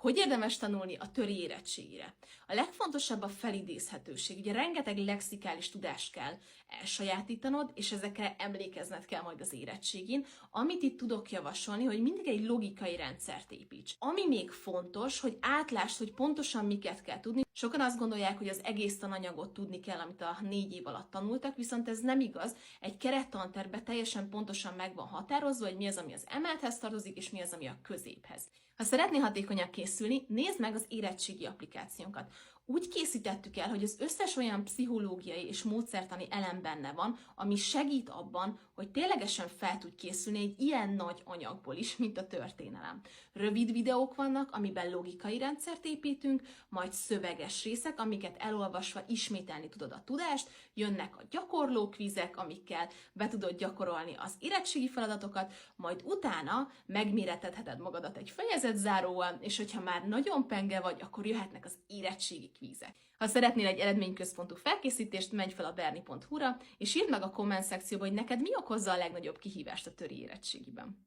Hogy érdemes tanulni a töri érettségire? A legfontosabb a felidézhetőség. Ugye rengeteg lexikális tudást kell elsajátítanod, és ezekre emlékezned kell majd az érettségén. Amit itt tudok javasolni, hogy mindig egy logikai rendszert építs. Ami még fontos, hogy átlásd, hogy pontosan miket kell tudni. Sokan azt gondolják, hogy az egész tananyagot tudni kell, amit a 4 év alatt tanultak, viszont ez nem igaz. Egy kerettantervben teljesen pontosan meg van határozva, hogy mi az, ami az emelthez tartozik, és mi az, ami a középhez. Ha szeretnél hatékonyan készülni, nézd meg az érettségi applikációnkat. Úgy készítettük el, hogy az összes olyan pszichológiai és módszertani elem benne van, ami segít abban, hogy ténylegesen fel tudj készülni egy ilyen nagy anyagból is, mint a történelem. Rövid videók vannak, amiben logikai rendszert építünk, majd szöveges részek, amiket elolvasva ismételni tudod a tudást, jönnek a gyakorló kvizek, amikkel be tudod gyakorolni az érettségi feladatokat, majd utána megmérettetheted magadat egy fejezetzáróval, és hogyha már nagyon penge vagy, akkor jöhetnek az érettségi kvízek. Ha szeretnél egy eredményközpontú felkészítést, menj fel a berni.hu-ra, és írd meg a komment szekcióba, hogy neked mi okozza a legnagyobb kihívást a töri érettségiben.